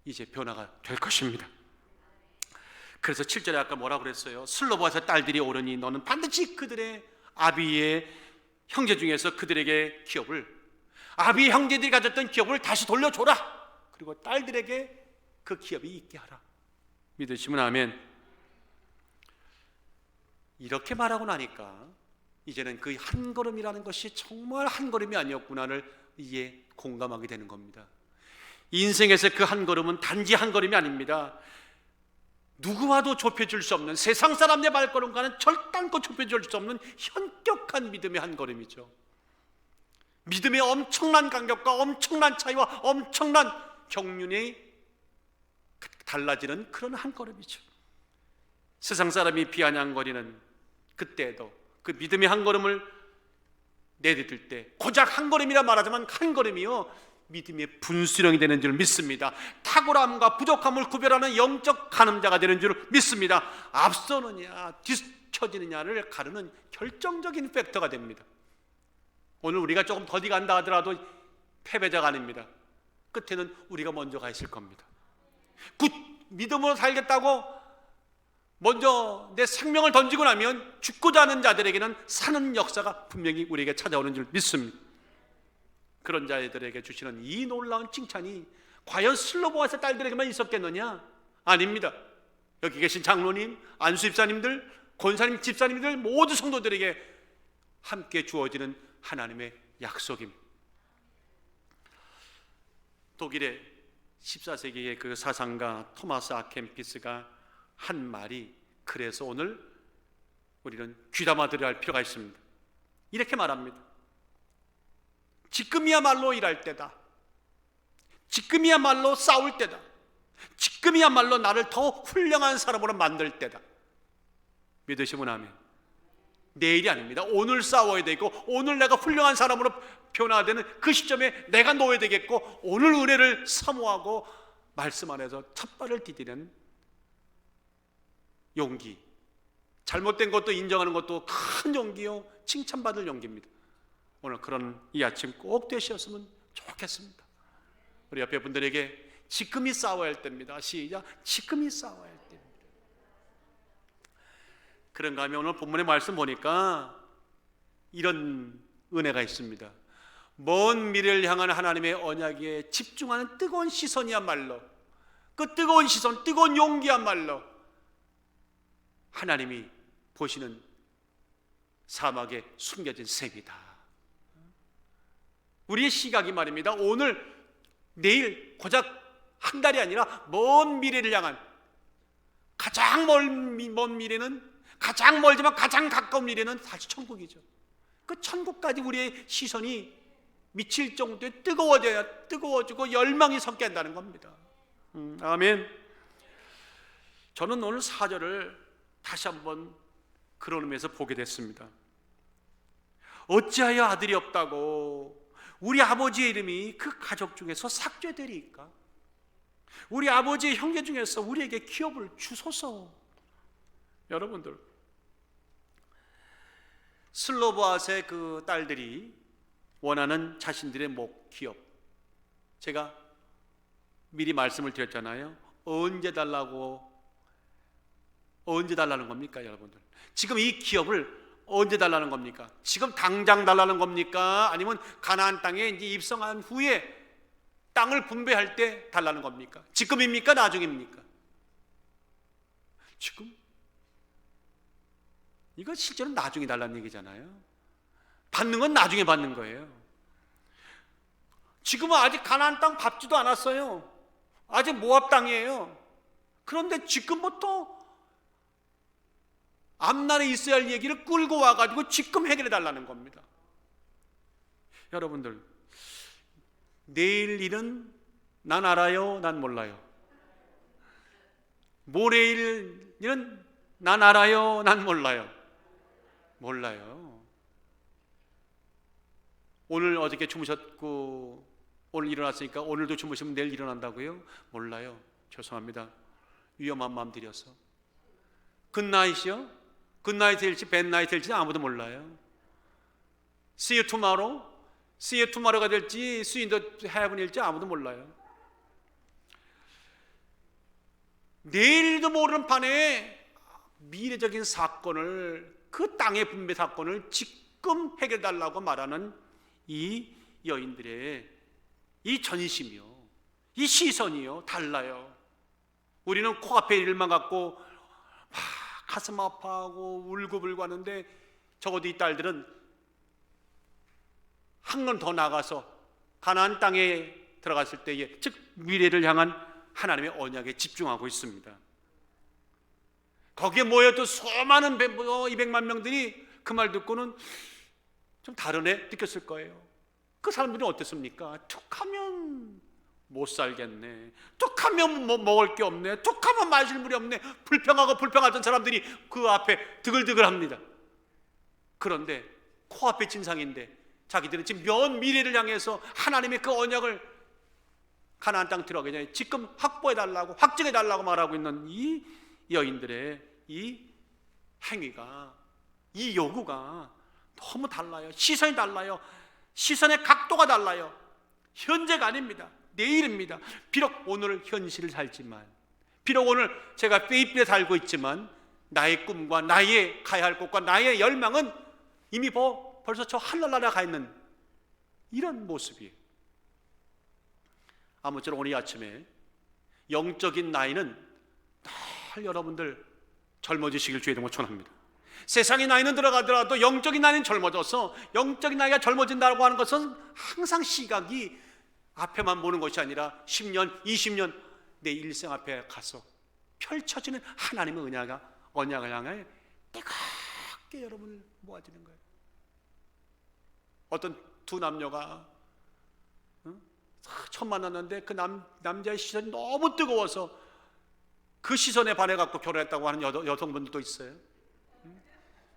Speaker 1: 이제 변화가 될 것입니다. 그래서 7절에 아까 뭐라고 그랬어요? 슬로보아스의 딸들이 오르니 너는 반드시 그들의 아비의 형제 중에서 그들에게 기업을, 아비의 형제들이 가졌던 기업을 다시 돌려줘라. 그리고 딸들에게 그 기업이 있게 하라. 믿으시면 아멘. 이렇게 말하고 나니까 이제는 그 한 걸음이라는 것이 정말 한 걸음이 아니었구나를 이제 공감하게 되는 겁니다. 인생에서 그 한 걸음은 단지 한 걸음이 아닙니다. 누구와도 좁혀줄 수 없는, 세상 사람의 발걸음과는 절단코 좁혀줄 수 없는 현격한 믿음의 한 걸음이죠. 믿음의 엄청난 간격과 엄청난 차이와 엄청난 경륜이 달라지는 그런 한 걸음이죠. 세상 사람이 비아냥거리는 그때에도 그 믿음의 한 걸음을 내디딜 때, 고작 한 걸음이라 말하지만 한 걸음이요 믿음의 분수령이 되는 줄 믿습니다. 탁월함과 부족함을 구별하는 영적 가늠자가 되는 줄 믿습니다. 앞서느냐 뒤처지느냐를 가르는 결정적인 팩터가 됩니다. 오늘 우리가 조금 더디 간다 하더라도 패배자가 아닙니다. 끝에는 우리가 먼저 가 있을 겁니다. 믿음으로 살겠다고 먼저 내 생명을 던지고 나면 죽고자 하는 자들에게는 사는 역사가 분명히 우리에게 찾아오는 줄 믿습니다. 그런 자들에게 주시는 이 놀라운 칭찬이 과연 슬로보아스의 딸들에게만 있었겠느냐? 아닙니다. 여기 계신 장로님, 안수집사님들, 권사님, 집사님들 모두 성도들에게 함께 주어지는 하나님의 약속입니다. 독일의 14세기의 그 사상가 토마스 아켄피스가 한 말이 그래서 오늘 우리는 귀담아 들어야 할 필요가 있습니다. 이렇게 말합니다. 지금이야말로 일할 때다. 지금이야말로 싸울 때다. 지금이야말로 나를 더 훌륭한 사람으로 만들 때다. 믿으시면 아멘. 내일이 아닙니다. 오늘 싸워야 되고, 오늘 내가 훌륭한 사람으로 변화되는 그 시점에 내가 놓아야 되겠고, 오늘 은혜를 사모하고 말씀 안에서 첫 발을 디디는 용기, 잘못된 것도 인정하는 것도 큰 용기요, 칭찬받을 용기입니다. 오늘 그런 이 아침 꼭 되셨으면 좋겠습니다. 우리 옆에 분들에게 지금이 싸워야 할 때입니다. 시작. 지금이 싸워야 할 때입니다. 그런가 하면 오늘 본문의 말씀 보니까 이런 은혜가 있습니다. 먼 미래를 향한 하나님의 언약에 집중하는 뜨거운 시선이야말로, 그 뜨거운 시선, 뜨거운 용기야말로 하나님이 보시는 사막에 숨겨진 샘이다. 우리의 시각이 말입니다. 오늘, 내일, 고작 한 달이 아니라 먼 미래를 향한, 가장 먼 미래는, 가장 멀지만 가장 가까운 미래는 사실 천국이죠. 그 천국까지 우리의 시선이 미칠 정도의 뜨거워지고 열망이 섞게 한다는 겁니다. 아멘. 저는 오늘 4절을 다시 한번 그런 의미에서 보게 됐습니다. 어찌하여 아들이 없다고 우리 아버지의 이름이 그 가족 중에서 삭제되리까? 우리 아버지의 형제 중에서 우리에게 기업을 주소서. 여러분들, 슬로보아스의 그 딸들이 원하는 자신들의 기업, 제가 미리 말씀을 드렸잖아요. 언제 달라는 겁니까, 여러분들? 지금 이 기업을 언제 달라는 겁니까? 지금 당장 달라는 겁니까? 아니면 가나안 땅에 이제 입성한 후에 땅을 분배할 때 달라는 겁니까? 지금입니까? 나중입니까? 지금? 이거 실제로 나중에 달라는 얘기잖아요. 받는 건 나중에 받는 거예요. 지금은 아직 가나안 땅 밟지도 않았어요. 아직 모압 땅이에요. 그런데 지금부터 앞날에 있어야 할 얘기를 끌고 와가지고 지금 해결해 달라는 겁니다. 여러분들, 내일 일은 난 알아요, 난 몰라요. 모레일 일은 난 알아요, 난 몰라요. 몰라요. 오늘 어저께 주무셨고 오늘 일어났으니까 오늘도 주무시면 내일 일어난다고요? 몰라요. 죄송합니다. 위험한 마음 들여서. 굿나잇이요? 굿나잇 될지 밴나잇 될지 아무도 몰라요. See you tomorrow? See you tomorrow가 될지 See you in the heaven일지 아무도 몰라요. 내일도 모르는 판에 미래적인 사건을, 그 땅의 분배 사건을 지금 해결해달라고 말하는 이 여인들의 이 전심이요, 이 시선이요 달라요. 우리는 코앞에 일만 갖고 막 가슴 아파하고 울고불고 하는데, 적어도 이 딸들은 한 건 더 나가서 가나안 땅에 들어갔을 때에, 즉 미래를 향한 하나님의 언약에 집중하고 있습니다. 거기에 모였던 수많은 200만 명들이 그 말 듣고는 좀 다르네 느꼈을 거예요. 그 사람들이 어땠습니까? 툭하면 못 살겠네, 툭하면 뭐 먹을 게 없네, 툭하면 마실 물이 없네, 불평하던 사람들이 그 앞에 드글드글합니다. 그런데 코앞에 진상인데 자기들은 지금 먼 미래를 향해서 하나님의 그 언약을 가나안 땅 들어가기 전에 지금 확보해달라고, 확증해달라고 말하고 있는 이 여인들의 이 행위가, 이 요구가 너무 달라요. 시선이 달라요. 시선의 각도가 달라요. 현재가 아닙니다. 내일입니다. 비록 오늘 현실을 살지만, 비록 오늘 제가 페이프에 살고 있지만, 나의 꿈과 나의 가야 할 곳과 나의 열망은 이미 벌써 저 하늘나라에 가 있는 이런 모습이에요. 아무쪼록 오늘 아침에 영적인 나이는 늘 여러분들 젊어지시길 주의 이름으로 축원합니다. 세상의 나이는 들어가더라도 영적인 나이는 젊어져서, 영적인 나이가 젊어진다고 하는 것은 항상 시각이 앞에만 보는 것이 아니라 10년, 20년 내 일생 앞에 가서 펼쳐지는 하나님의 언약을 향해 뜨겁게 여러분을 모아지는 거예요. 어떤 두 남녀가 처음 만났는데 그 남자의 시선이 너무 뜨거워서 그 시선에 반해갖고 결혼했다고 하는 여성분들도 있어요.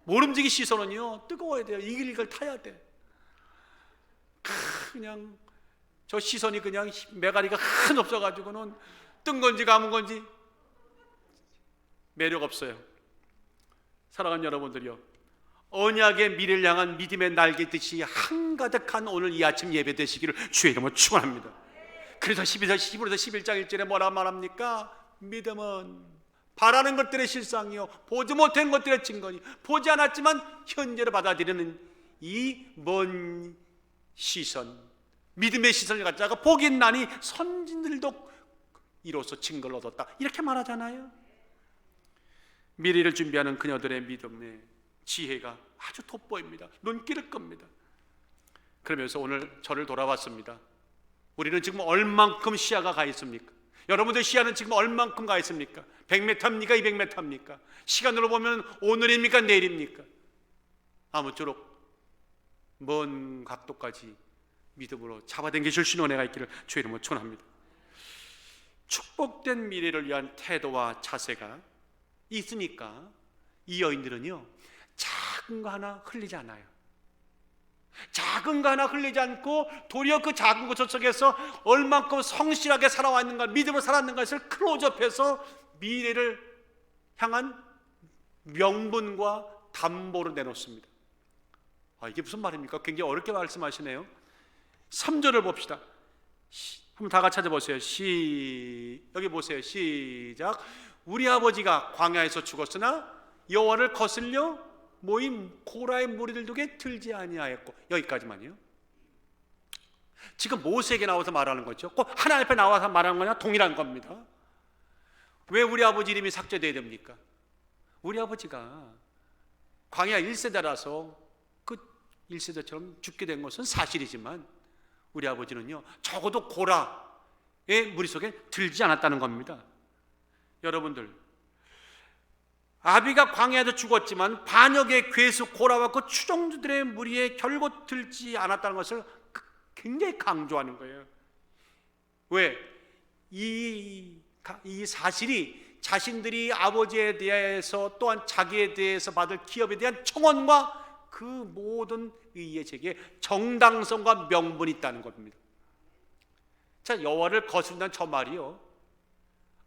Speaker 1: 모름지기 시선은요 뜨거워야 돼요. 이길 걸 타야 돼. 그냥 저 시선이 그냥 메가리가 한 없어가지고는 뜬 건지 감은 건지 매력 없어요. 사랑하는 여러분들이요, 언약의 미래를 향한 믿음의 날개듯이 한가득한 오늘 이 아침 예배 되시기를 주의 이름으로 축원합니다. 그래서 11장 11절 뭐라 말합니까? 믿음은 바라는 것들의 실상이요, 보지 못한 것들의 증거니, 보지 않았지만 현재를 받아들이는 이 먼 시선, 믿음의 시선을 갖다가 보긴 나니 선진들도 이로써 증거를 얻었다, 이렇게 말하잖아요. 미래를 준비하는 그녀들의 믿음의 지혜가 아주 돋보입니다. 눈길을 끕니다. 그러면서 오늘 저를 돌아봤습니다. 우리는 지금 얼만큼 시야가 가 있습니까? 여러분들 시야는 지금 얼만큼 가 있습니까? 100m입니까? 200m입니까? 시간으로 보면 오늘입니까? 내일입니까? 아무쪼록 먼 각도까지 믿음으로 잡아당기실 수 있는 은혜가 있기를 주의 이름으로 축원합니다. 축복된 미래를 위한 태도와 자세가 있으니까 이 여인들은요 작은 거 하나 흘리지 않아요. 작은 거 하나 흘리지 않고 도리어 그 작은 것 속에서 얼만큼 성실하게 살아왔는가, 믿음으로 살았는가 것을 클로즈업해서 미래를 향한 명분과 담보를 내놓습니다. 이게 무슨 말입니까? 굉장히 어렵게 말씀하시네요. 3절을 봅시다. 한번 다 같이 찾아보세요. 여기 보세요. 시작. 우리 아버지가 광야에서 죽었으나 여호와를 거슬려 모인 고라의 무리들에게 들지 아니하였고, 여기까지만요. 지금 모세에게 나와서 말하는 거죠. 꼭 하나님 앞에 나와서 말하는 거냐? 동일한 겁니다. 왜 우리 아버지 이름이 삭제돼야 됩니까? 우리 아버지가 광야 1세대라서 그 1세대처럼 죽게 된 것은 사실이지만 우리 아버지는요 적어도 고라의 무리 속에 들지 않았다는 겁니다. 여러분들, 아비가 광야에서 죽었지만 반역의 괴수 고라와 그 추종주들의 무리에 결국 들지 않았다는 것을 굉장히 강조하는 거예요. 왜? 이 사실이 자신들이 아버지에 대해서 또한 자기에 대해서 받을 기업에 대한 청원과 그 모든 의의 제기에 정당성과 명분이 있다는 겁니다. 자, 여호와를 거스른다는 저 말이요,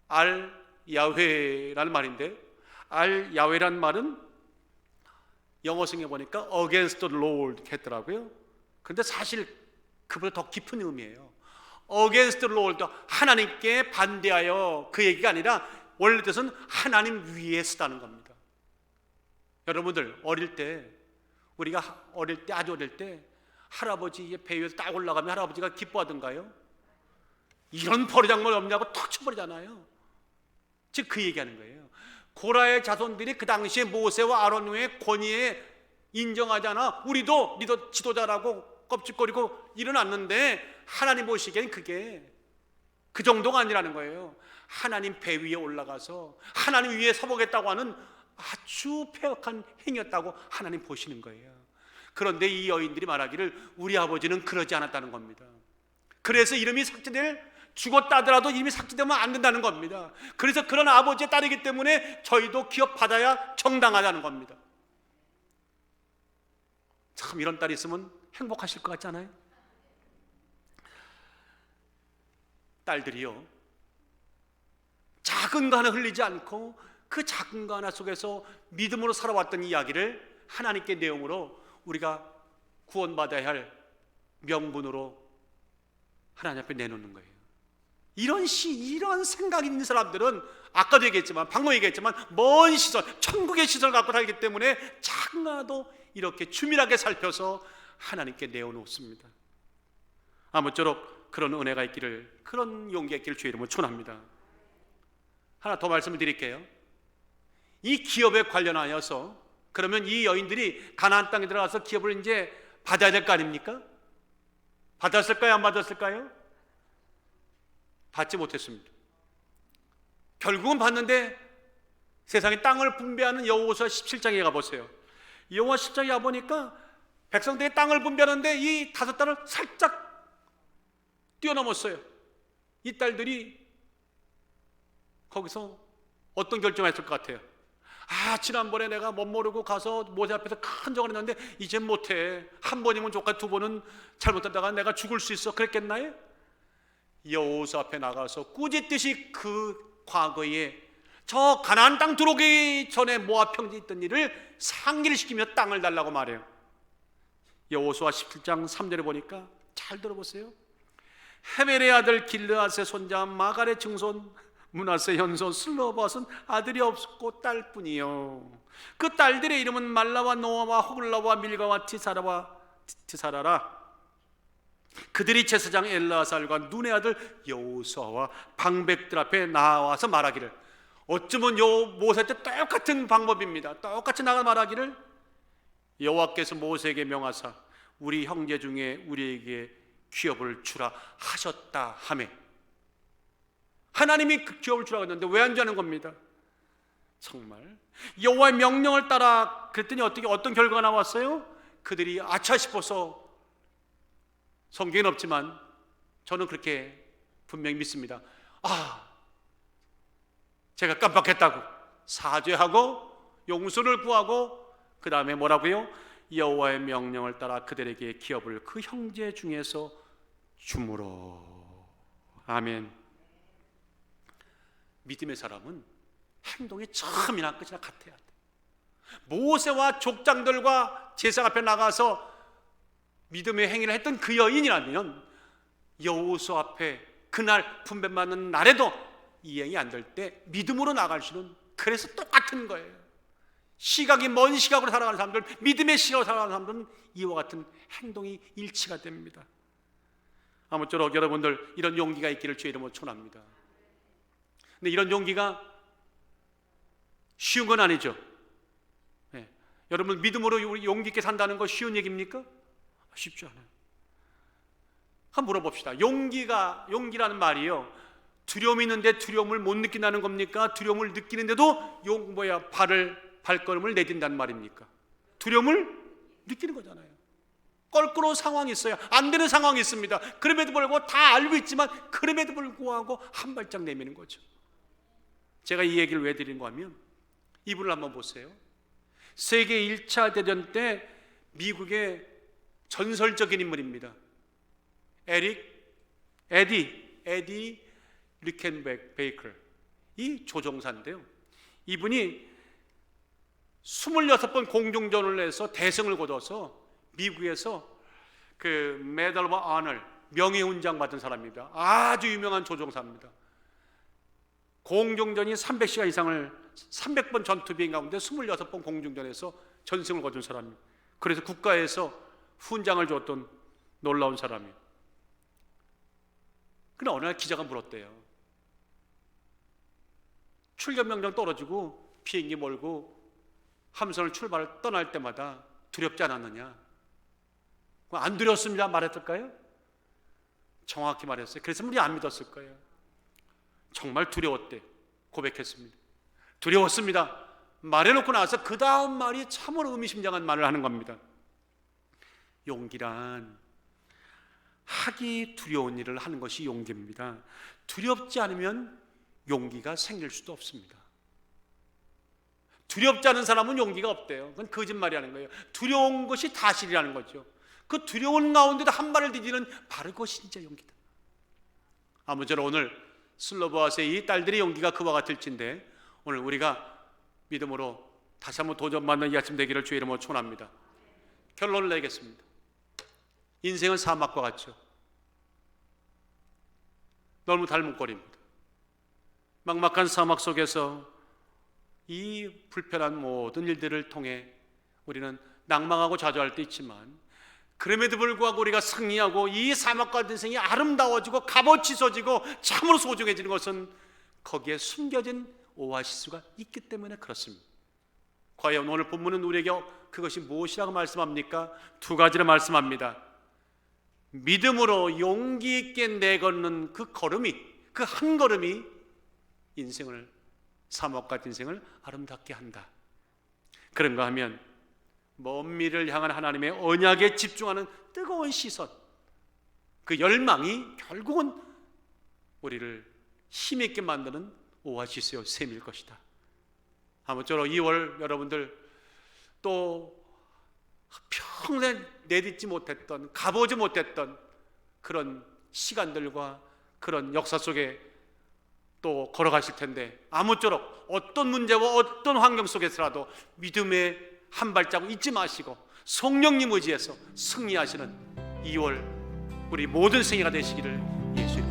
Speaker 1: 알 야훼라는 말인데, 알 야훼라는 말은 영어 성경에 보니까 against the Lord 했더라고요. 근데 사실 그보다 더 깊은 의미예요. against the Lord, 하나님께 반대하여, 그 얘기가 아니라 원래 뜻은 하나님 위에 쓰다는 겁니다. 여러분들 어릴 때, 우리가 어릴 때, 아주 어릴 때 할아버지의 배 위에서 딱 올라가면 할아버지가 기뻐하던가요? 이런 버르장머리 없냐고 턱 쳐버리잖아요. 즉 그 얘기하는 거예요. 고라의 자손들이 그 당시에 모세와 아론의 권위에 인정하지 않아 우리도 리더 지도자라고 껍질거리고 일어났는데, 하나님 보시기엔 그게 그 정도가 아니라는 거예요. 하나님 배 위에 올라가서 하나님 위에 서보겠다고 하는 아주 폐역한 행위였다고 하나님 보시는 거예요. 그런데 이 여인들이 말하기를 우리 아버지는 그러지 않았다는 겁니다. 그래서 이름이 삭제될, 죽었다 하더라도 이름이 삭제되면 안 된다는 겁니다. 그래서 그런 아버지의 딸이기 때문에 저희도 기업받아야 정당하다는 겁니다. 참, 이런 딸이 있으면 행복하실 것 같지 않아요? 딸들이요, 작은 거 하나 흘리지 않고 그 작은 거 하나 속에서 믿음으로 살아왔던 이야기를 하나님께 내용으로 우리가 구원받아야 할 명분으로 하나님 앞에 내놓는 거예요. 이런 생각이 있는 사람들은 아까도 얘기했지만, 방금 얘기했지만, 먼 시선, 천국의 시선을 갖고 살기 때문에 작은 거 하나도 이렇게 주밀하게 살펴서 하나님께 내어놓습니다. 아무쪼록 그런 은혜가 있기를, 그런 용기가 있기를 주의 이름으로 축원합니다. 하나 더 말씀을 드릴게요. 이 기업에 관련하여서, 그러면 이 여인들이 가나안 땅에 들어가서 기업을 이제 받아야 될 거 아닙니까? 받았을까요? 안 받았을까요? 받지 못했습니다. 결국은 받는데, 세상에 땅을 분배하는 여호수아 17장에 가보세요. 여호수아 17장에 가보니까 백성들이 땅을 분배하는데 이 5딸을 살짝 뛰어넘었어요. 이 딸들이 거기서 어떤 결정을 했을 것 같아요? 지난번에 내가 못 모르고 가서 모세 앞에서 큰 정을 했는데 이젠 못해. 한 번이면 좋고 두 번은 잘못하다가 내가 죽을 수 있어. 그랬겠나요? 여호수아 앞에 나가서 꾸짖듯이 그 과거에 저 가나안 땅 들어오기 전에 모압 평지에 있던 일을 상기를 시키며 땅을 달라고 말해요. 여호수아 17장 3절에 보니까, 잘 들어보세요. 헤벨의 아들 길르앗의 손자 마갈의 증손 므낫세의 현손 슬로밧은 아들이 없었고 딸뿐이요. 그 딸들의 이름은 말라와 노아와 호글라와 밀가와 티사라라. 그들이 제사장 엘라살과 눈의 아들 여호수아와 방백들 앞에 나와서 말하기를, 어쩌면 모세 때 똑같은 방법입니다. 똑같이 나가 말하기를, 여호와께서 모세에게 명하사 우리 형제 중에 우리에게 기업을 주라 하셨다 하매, 하나님이 그 기업을 주라고 했는데 왜 안 주는 겁니다. 정말 여호와의 명령을 따라 그랬더니 어떤 결과가 나왔어요? 그들이 아차 싶어서, 성경엔 없지만 저는 그렇게 분명히 믿습니다. 제가 깜빡했다고 사죄하고 용서를 구하고, 그 다음에 뭐라고요? 여호와의 명령을 따라 그들에게 기업을 그 형제 중에서 주므로. 아멘. 믿음의 사람은 행동이 처음이나 끝이나 같아야 돼. 모세와 족장들과 제사 앞에 나가서 믿음의 행위를 했던 그 여인이라면 여호수아 앞에 그날 분배받는 날에도 이행이 안 될 때 믿음으로 나갈 수는, 그래서 똑같은 거예요. 시각이 먼 시각으로 살아가는 사람들, 믿음의 시각으로 살아가는 사람들은 이와 같은 행동이 일치가 됩니다. 아무쪼록 여러분들 이런 용기가 있기를 주의 이름으로 축원합니다. 근데 이런 용기가 쉬운 건 아니죠. 여러분, 믿음으로 용기 있게 산다는 거 쉬운 얘기입니까? 쉽지 않아요. 한번 물어봅시다. 용기라는 말이요, 두려움이 있는데 두려움을 못 느낀다는 겁니까? 두려움을 느끼는데도 발걸음을 내딘다는 말입니까? 두려움을 느끼는 거잖아요. 껄끄러운 상황이 있어요. 안 되는 상황이 있습니다. 그럼에도 불구하고 다 알고 있지만 그럼에도 불구하고 한 발짝 내미는 거죠. 제가 이 얘기를 왜 드리는 거 하면 이분을 한번 보세요. 세계 1차 대전 때 미국의 전설적인 인물입니다. 에디 리켄베이커, 이 조종사인데요. 이분이 26번 공중전을 해서 대승을 거둬서 미국에서 그 메달 오브 오너, 명예훈장 받은 사람입니다. 아주 유명한 조종사입니다. 공중전이 300시간 이상을 300번 전투 비행 가운데 26번 공중전에서 전승을 거둔 사람입니다. 그래서 국가에서 훈장을 줬던 놀라운 사람이에요. 그러나 어느 날 기자가 물었대요. 출격 명령 떨어지고 비행기 몰고 함선을 떠날 때마다 두렵지 않았느냐? 안 두려웠습니다 말했을까요? 정확히 말했어요. 그래서 우리 안 믿었을 거예요. 정말 두려웠대 고백했습니다. 두려웠습니다 말해놓고 나서 그 다음 말이 참으로 의미심장한 말을 하는 겁니다. 용기란 하기 두려운 일을 하는 것이 용기입니다. 두렵지 않으면 용기가 생길 수도 없습니다. 두렵지 않은 사람은 용기가 없대요. 그건 거짓말이라는 거예요. 두려운 것이 사실이라는 거죠. 그 두려운 가운데도 한 발을 디디는 바로 그것이 진짜 용기다. 아무쪼록 오늘 슬로보아스의 이 딸들의 용기가 그와 같을진데 오늘 우리가 믿음으로 다시 한번 도전받는 이 아침 되기를 주의 이름으로 축원합니다. 결론을 내겠습니다. 인생은 사막과 같죠. 너무 달문거리입니다. 막막한 사막 속에서 이 불편한 모든 일들을 통해 우리는 낭망하고 좌절할 때 있지만 그럼에도 불구하고 우리가 승리하고 이 사막과 같은 인생이 아름다워지고 값어치 져지고 참으로 소중해지는 것은 거기에 숨겨진 오아시스가 있기 때문에 그렇습니다. 과연 오늘 본문은 우리에게 그것이 무엇이라고 말씀합니까? 두 가지를 말씀합니다. 믿음으로 용기 있게 내걷는 그 걸음이, 그 한 걸음이 인생을, 사막 같은 인생을 아름답게 한다. 그런가 하면 먼 미래를 향한 하나님의 언약에 집중하는 뜨거운 시선, 그 열망이 결국은 우리를 힘있게 만드는 오아시스요 샘일 것이다. 아무쪼록 2월 여러분들 또 평생 내딛지 못했던, 가보지 못했던 그런 시간들과 그런 역사 속에 또 걸어가실 텐데 아무쪼록 어떤 문제와 어떤 환경 속에서라도 믿음의 한 발자국 잊지 마시고 성령님 의지해서 승리하시는 2월 우리 모든 생애가 되시기를 예수님